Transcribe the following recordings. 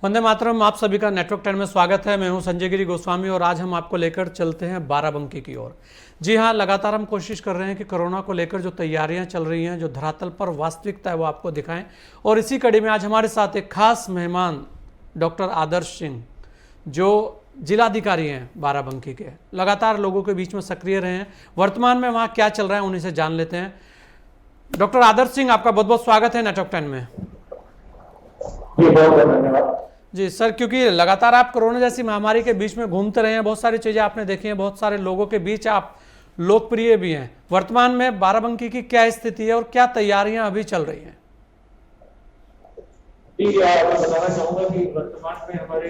वंदे मातरम। आप सभी का नेटवर्क 10 में स्वागत है। मैं हूं संजय गिरी गोस्वामी और आज हम आपको लेकर चलते हैं बाराबंकी की ओर। जी हां, लगातार हम कोशिश कर रहे हैं कि कोरोना को लेकर जो तैयारियां चल रही हैं, जो धरातल पर वास्तविकता है, वो आपको दिखाएं। और इसी कड़ी में आज हमारे साथ एक खास मेहमान डॉक्टर आदर्श सिंह, जो जिलाधिकारी हैं बाराबंकी के, लगातार लोगों के बीच में सक्रिय रहे हैं। वर्तमान में वहाँ क्या चल रहा है उन्हीं से जान लेते हैं। डॉक्टर आदर्श सिंह, आपका बहुत बहुत स्वागत है नेटवर्क 10 में। जी बहुत बहुत धन्यवाद। जी सर, क्योंकि लगातार आप कोरोना जैसी महामारी के बीच में घूमते रहे हैं, बहुत सारी चीज़ें आपने देखी हैं, बहुत सारे लोगों के बीच आप लोकप्रिय भी हैं। वर्तमान में बाराबंकी की क्या स्थिति है और क्या तैयारियां अभी चल रही हैं? जी मैं बताना चाहूंगा कि वर्तमान में हमारे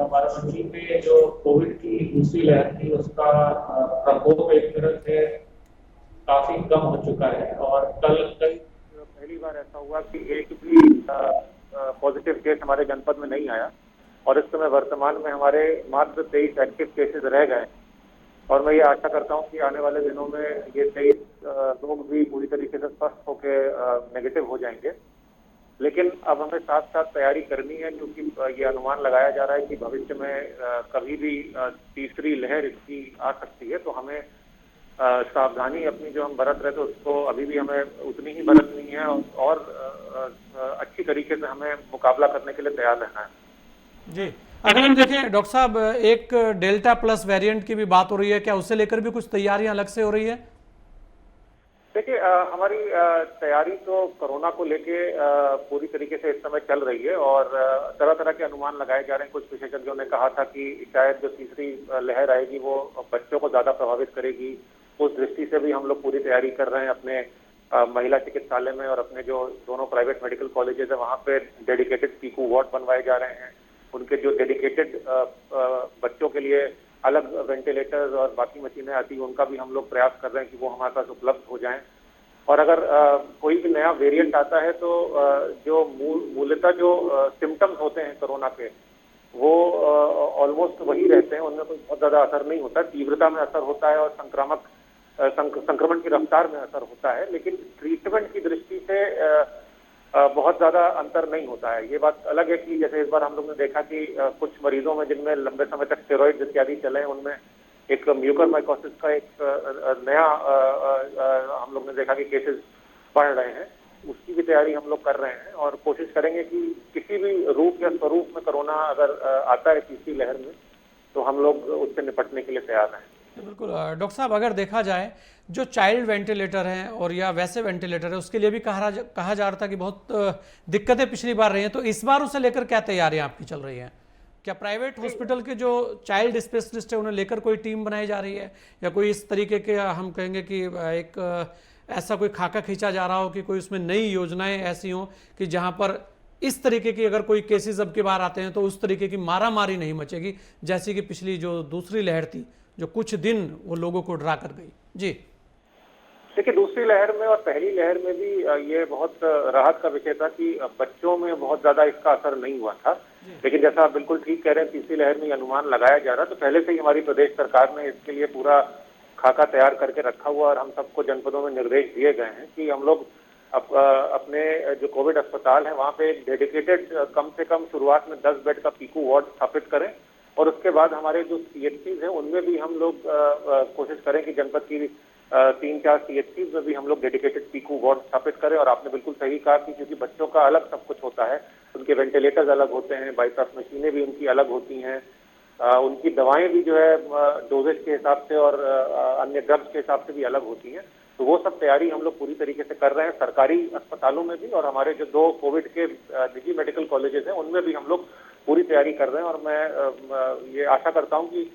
बाराबंकी में जो कोविड की दूसरी लहर थी उसका प्रकोप एक तरह से काफी कम हो चुका है और कल कई पहली बार ऐसा हुआ कि एक भी पॉजिटिव केस हमारे जनपद में नहीं आया और इस समय वर्तमान में हमारे मात्र 23 एक्टिव केसेस रह गए और मैं ये आशा करता हूँ कि आने वाले दिनों में ये 23 लोग भी पूरी तरीके से स्वस्थ होकर नेगेटिव हो जाएंगे। लेकिन अब हमें साथ साथ तैयारी करनी है क्योंकि ये अनुमान लगाया जा रहा है कि भविष्य में कभी भी तीसरी लहर इसकी आ सकती है, तो हमें सावधानी अपनी जो हम बरत रहे थे उसको अभी भी हमें उतनी ही बरतनी है और अच्छी तरीके से हमें मुकाबला करने के लिए तैयार रहना है। जी, अगर हम देखें डॉक्टर साहब, एक डेल्टा प्लस वेरिएंट की भी बात हो रही है, क्या उससे लेकर भी कुछ तैयारियां अलग से हो रही है? देखिए हमारी तैयारी तो कोरोना को लेके पूरी तरीके से इस समय चल रही है और तरह तरह के अनुमान लगाए जा रहे हैं। कुछ विशेषज्ञों ने कहा था कि शायद जो तीसरी लहर आएगी वो बच्चों को ज्यादा प्रभावित करेगी। उस दृष्टि से भी हम लोग पूरी तैयारी कर रहे हैं। अपने महिला चिकित्सालय में और अपने जो दोनों प्राइवेट मेडिकल कॉलेजेस है वहाँ पे डेडिकेटेड पीकू वार्ड बनवाए जा रहे हैं। उनके जो डेडिकेटेड बच्चों के लिए अलग वेंटिलेटर्स और बाकी मशीनें आती हैं उनका भी हम लोग प्रयास कर रहे हैं कि वो हमारे पास उपलब्ध हो जाएं। और अगर कोई भी नया वेरिएंट आता है तो जो मूलतः जो सिम्टम्स होते हैं कोरोना के वो ऑलमोस्ट वही रहते हैं, उनमें कोई बहुत ज्यादा असर नहीं होता। तीव्रता में असर होता है और संक्रमण की रफ्तार में असर होता है, लेकिन ट्रीटमेंट की दृष्टि से बहुत ज्यादा अंतर नहीं होता है। ये बात अलग है कि जैसे इस बार हम लोग ने देखा कि कुछ मरीजों में जिनमें लंबे समय तक स्टेरॉइड इत्यादि चले उनमें एक म्यूकरमाइकोसिस का एक नया हम लोग ने देखा कि केसेस बढ़ रहे हैं। उसकी भी तैयारी हम लोग कर रहे हैं और कोशिश करेंगे कि किसी भी रूप या स्वरूप में कोरोना अगर आता है तीसरी लहर में तो हम लोग उससे निपटने के लिए तैयार हैं। बिल्कुल डॉक्टर साहब, अगर देखा जाए जो चाइल्ड वेंटिलेटर हैं और या वैसे वेंटिलेटर है उसके लिए भी कहा जा रहा था कि बहुत दिक्कतें पिछली बार रही हैं, तो इस बार उसे लेकर क्या तैयारियां आपकी चल रही हैं? क्या प्राइवेट हॉस्पिटल के जो चाइल्ड स्पेशलिस्ट है उन्हें लेकर कोई टीम बनाई जा रही है, या कोई इस तरीके के हम कहेंगे कि एक ऐसा कोई खाका खींचा जा रहा हो कि कोई उसमें नई योजनाएं ऐसी हों कि जहां पर इस तरीके की अगर कोई केसेस अब की बार आते हैं तो उस तरीके की मारा मारी नहीं मचेगी जैसी कि पिछली जो दूसरी लहर थी, जो कुछ दिन वो लोगों को डरा कर गई? जी देखिए, दूसरी लहर में और पहली लहर में भी ये बहुत राहत का विषय था कि बच्चों में बहुत ज्यादा इसका असर नहीं हुआ था। लेकिन जैसा आप बिल्कुल ठीक कह रहे हैं, तीसरी लहर में अनुमान लगाया जा रहा, तो पहले से ही हमारी प्रदेश सरकार ने इसके लिए पूरा खाका तैयार करके रखा हुआ और हम सबको जनपदों में निर्देश दिए गए हैं कि हम लोग अपने जो कोविड अस्पताल है वहाँ पे एक डेडिकेटेड कम से कम शुरुआत में 10 बेड का पीकू वार्ड स्थापित करें और उसके बाद हमारे जो सीएचसीज हैं उनमें भी हम लोग कोशिश करें कि जनपद की 3-4 सीएचसीज में भी हम लोग डेडिकेटेड पीकू वार्ड स्थापित करें। और आपने बिल्कुल सही कहा कि क्योंकि बच्चों का अलग सब कुछ होता है, उनके वेंटिलेटर्स अलग होते हैं, बाईपास मशीनें भी उनकी अलग होती हैं, उनकी दवाएं भी जो है डोजेज के हिसाब से और अन्य ड्रग्स के हिसाब से भी अलग होती हैं। तो वो सब तैयारी हम लोग पूरी तरीके से कर रहे हैं सरकारी अस्पतालों में भी और हमारे जो 2 कोविड के निजी मेडिकल कॉलेजेस हैं उनमें भी हम लोग पूरी तैयारी कर रहे हैं। और मैं ये आशा करता हूं कि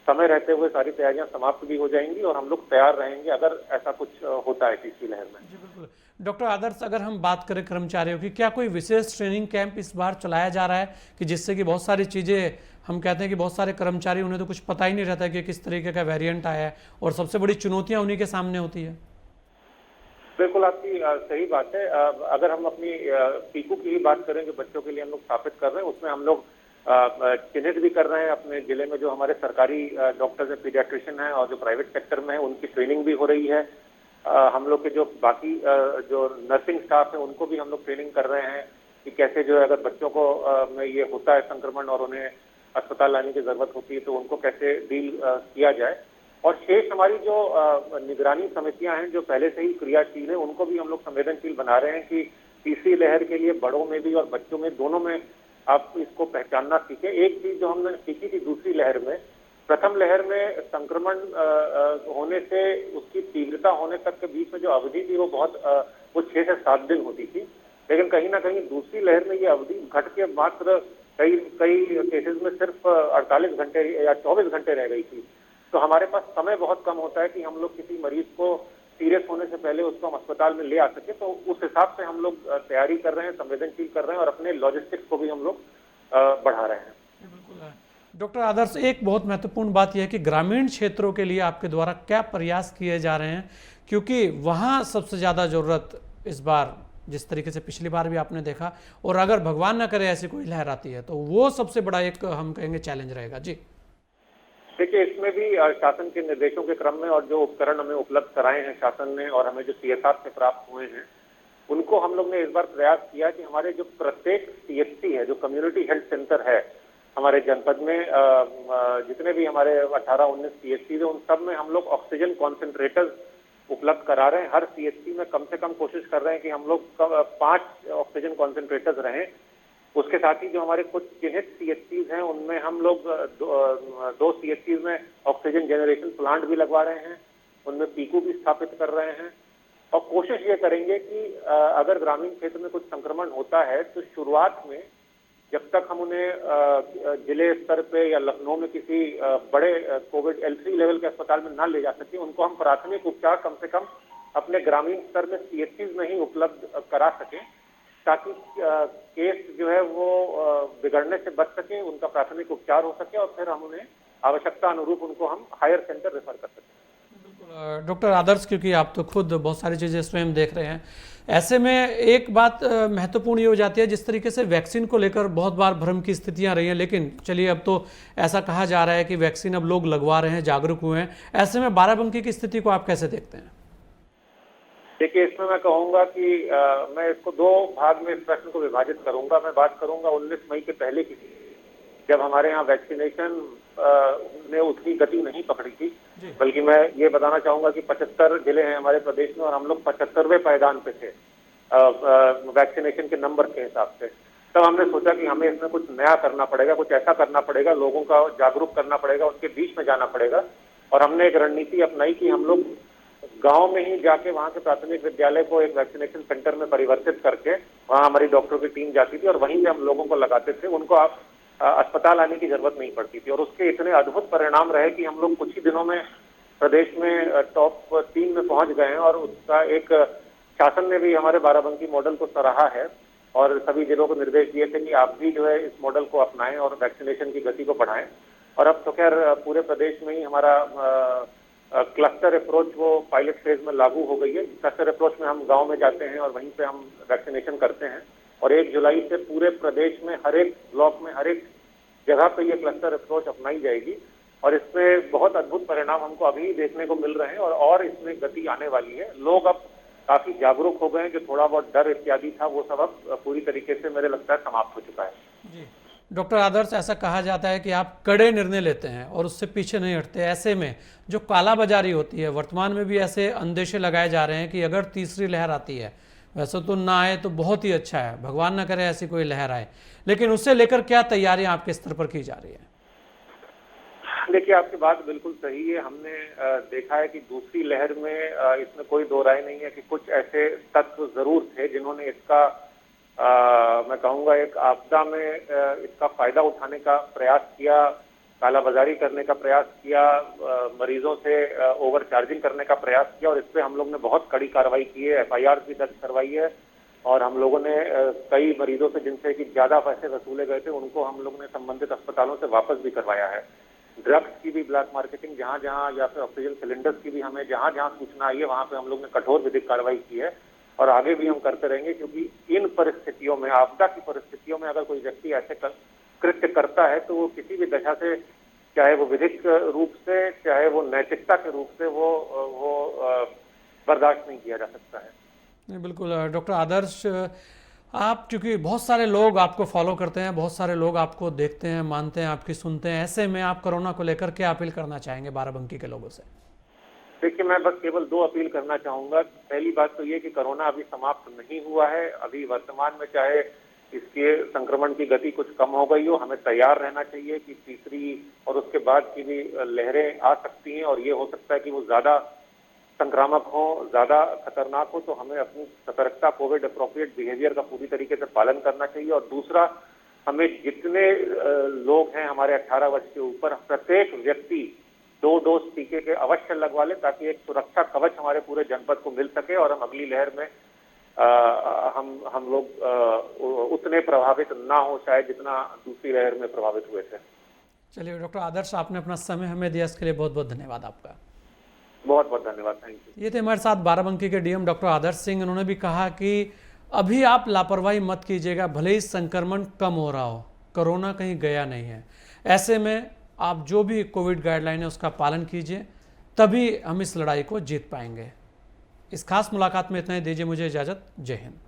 समय रहते हुए सारी तैयारियां समाप्त भी हो जाएंगी और हम लोग तैयार रहेंगे अगर ऐसा कुछ होता है तीसरी लहर में। जी बिल्कुल। डॉक्टर आदर्श, अगर हम बात करें कर्मचारियों की, क्या कोई विशेष ट्रेनिंग कैंप इस बार चलाया जा रहा है कि जिससे कि बहुत सारी चीज़ें, हम कहते हैं कि बहुत सारे कर्मचारी, उन्हें तो कुछ पता ही नहीं रहता कि किस तरीके का वेरिएंट आया है और सबसे बड़ी चुनौतियां उन्हीं के सामने होती है? बिल्कुल आपकी सही बात है। अगर हम अपनी पीकू की ही बात करें जो बच्चों के लिए हम लोग स्थापित कर रहे हैं उसमें हम लोग चिन्हित भी कर रहे हैं अपने जिले में जो हमारे सरकारी डॉक्टर्स हैं, पीडियाट्रिशियन हैं और जो प्राइवेट सेक्टर में है उनकी ट्रेनिंग भी हो रही है। हम लोग के जो बाकी जो नर्सिंग स्टाफ है उनको भी हम लोग ट्रेनिंग कर रहे हैं कि कैसे जो है अगर बच्चों को में ये होता है संक्रमण और उन्हें अस्पताल लाने की जरूरत होती है तो उनको कैसे डील किया जाए। और शेष हमारी जो निगरानी समितियां हैं जो पहले से ही क्रियाशील है, उनको भी हम लोग संवेदनशील बना रहे हैं कि तीसरी लहर के लिए बड़ों में भी और बच्चों में दोनों में आप इसको पहचानना सीखें। एक चीज जो हमने सीखी थी दूसरी लहर में, प्रथम लहर में संक्रमण होने से उसकी तीव्रता होने तक के बीच में जो अवधि थी वो वो 6 से 7 दिन होती थी, लेकिन कहीं ना कहीं दूसरी लहर में ये अवधि घट के मात्र कई कई केसेस में सिर्फ 48 घंटे या 24 घंटे रह गई थी। तो हमारे पास समय बहुत कम होता है कि हम लोग किसी मरीज को सीरियस होने से पहले उसको हम अस्पताल में ले आ सके। तो उस हिसाब से हम लोग तैयारी कर रहे हैं, संवेदनशील कर रहे हैं और अपने लॉजिस्टिक्स को भी हम लोग बढ़ा रहे हैं। बिल्कुल डॉक्टर आदर्श, एक बहुत महत्वपूर्ण बात यह है कि ग्रामीण क्षेत्रों के लिए आपके द्वारा क्या प्रयास किए जा रहे हैं, क्योंकि वहाँ सबसे ज़्यादा ज़रूरत इस बार, जिस तरीके से पिछली बार भी आपने देखा, और अगर भगवान ना करे ऐसी कोई लहर आती है तो वो सबसे बड़ा एक हम कहेंगे चैलेंज रहेगा। जी देखिए, इसमें भी शासन के निर्देशों के क्रम में और जो उपकरण हमें उपलब्ध कराए हैं शासन ने और हमें जो CSR से प्राप्त हुए हैं, उनको हम लोग ने इस बार प्रयास किया कि हमारे जो प्रत्येक CHC है, जो कम्युनिटी हेल्थ सेंटर है हमारे जनपद में, जितने भी हमारे 18-19 CHC है, उन सब में हम लोग ऑक्सीजन कॉन्सेंट्रेटर्स उपलब्ध करा रहे हैं। हर CHC में कम से कम कोशिश कर रहे हैं कि हम लोग 5 ऑक्सीजन कॉन्सेंट्रेटर्स रहें। उसके साथ ही जो हमारे कुछ चिन्हित CHCs हैं उनमें हम लोग दो CHCs में ऑक्सीजन जनरेशन प्लांट भी लगवा रहे हैं, उनमें पीकू भी स्थापित कर रहे हैं। और कोशिश ये करेंगे कि अगर ग्रामीण क्षेत्र में कुछ संक्रमण होता है तो शुरुआत में जब तक हम उन्हें जिले स्तर पे या लखनऊ में किसी बड़े कोविड L3 लेवल के अस्पताल में ना ले जा सके, उनको हम प्राथमिक उपचार कम से कम अपने ग्रामीण स्तर में CHCs में ही उपलब्ध करा सकें, ताकि केस जो है वो बिगड़ने से बच सके, उनका प्राथमिक उपचार हो सके और फिर हम उन्हें आवश्यकता अनुरूप उनको हम हायर सेंटर रेफर कर सकें। डॉक्टर आदर्श, क्योंकि आप तो खुद बहुत सारी चीज़ें स्वयं देख रहे हैं, ऐसे में एक बात महत्वपूर्ण ये हो जाती है, जिस तरीके से वैक्सीन को लेकर बहुत बार भ्रम की स्थितियां रही हैं, लेकिन चलिए अब तो ऐसा कहा जा रहा है कि वैक्सीन अब लोग लगवा रहे हैं, जागरूक हुए हैं। ऐसे में बाराबंकी की स्थिति को आप कैसे देखते हैं? देखिए, इसमें मैं कहूंगा कि मैं इसको 2 भाग में इस प्रश्न को विभाजित करूंगा। मैं बात करूंगा 19 मई के पहले की, जब हमारे यहाँ वैक्सीनेशन ने उतनी गति नहीं पकड़ी थी, बल्कि मैं ये बताना चाहूंगा कि 75 जिले हैं हमारे प्रदेश में और हम लोग 75वें पायदान पे थे वैक्सीनेशन के नंबर के हिसाब से। तब हमने सोचा कि हमें इसमें कुछ नया करना पड़ेगा, कुछ ऐसा करना पड़ेगा, लोगों का जागरूक करना पड़ेगा, उनके बीच में जाना पड़ेगा। और हमने एक रणनीति अपनाई कि हम लोग गांव में ही जाके वहां के प्राथमिक विद्यालय को एक वैक्सीनेशन सेंटर में परिवर्तित करके वहां हमारी डॉक्टरों की टीम जाती थी और वहीं पे हम लोगों को लगाते थे। उनको आप अस्पताल आने की जरूरत नहीं पड़ती थी और उसके इतने अद्भुत परिणाम रहे कि हम लोग कुछ ही दिनों में प्रदेश में टॉप 3 में पहुंच गए हैं। और उसका एक शासन ने भी हमारे बाराबंकी मॉडल को सराहा है और सभी जिलों को निर्देश दिए थे कि आप भी जो है इस मॉडल को अपनाएं और वैक्सीनेशन की गति को बढ़ाएं। और अब तो खैर पूरे प्रदेश में ही हमारा क्लस्टर अप्रोच वो पायलट फेज में लागू हो गई है। क्लस्टर अप्रोच में हम गांव में जाते हैं और वहीं पे हम वैक्सीनेशन करते हैं और 1 जुलाई से पूरे प्रदेश में हर एक ब्लॉक में हर एक जगह पे ये क्लस्टर अप्रोच अपनाई जाएगी और इसमें बहुत अद्भुत परिणाम हमको अभी देखने को मिल रहे हैं और इसमें गति आने वाली है। लोग अब काफी जागरूक हो गए हैं, जो थोड़ा बहुत डर इत्यादि था वो सब अब पूरी तरीके से मेरे लगता है समाप्त हो चुका है। जी डॉक्टर आदर्श, ऐसा कहा जाता है कि आप कड़े निर्णय लेते हैं और उससे पीछे नहीं हटते। ऐसे में जो कालाबाजारी होती है, वर्तमान में भी ऐसे अंदेशे लगाए जा रहे हैं कि अगर तीसरी लहर आती है, वैसे तो ना आए तो बहुत ही अच्छा है, भगवान ना करे ऐसी कोई लहर आए, लेकिन उससे लेकर क्या तैयारियां आपके स्तर पर की जा रही है? देखिए, आपकी बात बिल्कुल सही है। हमने देखा है कि दूसरी लहर में इसमें कोई दो राय नहीं है कि कुछ ऐसे तत्व जरूर थे जिन्होंने इसका मैं कहूंगा एक आपदा में इसका फायदा उठाने का प्रयास किया, कालाबाजारी करने का प्रयास किया, मरीजों से ओवर चार्जिंग करने का प्रयास किया और इस पे हम लोग ने बहुत कड़ी कार्रवाई की है, FIR भी दर्ज करवाई है और हम लोगों ने कई मरीजों से जिनसे कि ज्यादा पैसे वसूले गए थे उनको हम लोग ने संबंधित अस्पतालों से वापस भी करवाया है। ड्रग्स की भी ब्लैक मार्केटिंग जहां जहां या फिर ऑक्सीजन सिलेंडर्स की भी हमें जहां जहां सूचना आई है वहां पे हम लोग ने कठोर विधिक कार्रवाई की है और आगे भी हम करते रहेंगे, क्योंकि इन परिस्थितियों में, आपदा की परिस्थितियों में अगर कोई व्यक्ति ऐसे कृत्य करता है तो वो किसी भी दशा से, चाहे वो विधिक रूप से चाहे वो नैतिकता के रूप से, वो बर्दाश्त नहीं किया जा सकता है। नहीं, बिल्कुल डॉक्टर आदर्श, आप चूंकि बहुत सारे लोग आपको फॉलो करते हैं, बहुत सारे लोग आपको देखते हैं, मानते हैं, आपकी सुनते हैं, ऐसे में आप कोरोना को लेकर क्या अपील करना चाहेंगे बाराबंकी के लोगों से? देखिए, मैं बस केवल 2 अपील करना चाहूंगा। पहली बात तो ये कि कोरोना अभी समाप्त नहीं हुआ है। अभी वर्तमान में चाहे इसके संक्रमण की गति कुछ कम हो गई हो, हमें तैयार रहना चाहिए कि तीसरी और उसके बाद की भी लहरें आ सकती हैं और ये हो सकता है कि वो ज्यादा संक्रामक हो, ज्यादा खतरनाक हो। तो हमें अपनी सतर्कता, कोविड अप्रोप्रिएट बिहेवियर का पूरी तरीके से पालन करना चाहिए। और दूसरा, हमें जितने लोग हैं हमारे 18 वर्ष के ऊपर, प्रत्येक व्यक्ति 2 डोज टीके के अवश्य लगवा ले, ताकि एक सुरक्षा कवच हमारे पूरे जनपद को मिल सके और हम अगली लहर में हम लोग उतने प्रभावित ना हो शायद जितना दूसरी लहर में प्रभावित हुए थे। चलिए डॉक्टर आदर्श, आपने अपना समय हमें दिया, इसके लिए बहुत बहुत धन्यवाद आपका। बहुत बहुत धन्यवाद, थैंक यू। ये थे हमारे साथ बाराबंकी के डीएम डॉक्टर आदर्श सिंह। उन्होंने भी कहा कि अभी आप लापरवाही मत कीजिएगा, भले ही संक्रमण कम हो रहा हो, कोरोना कहीं गया नहीं है। ऐसे में आप जो भी कोविड गाइडलाइन है उसका पालन कीजिए, तभी हम इस लड़ाई को जीत पाएंगे। इस खास मुलाकात में इतना ही, दीजिए मुझे इजाज़त। जय हिंद।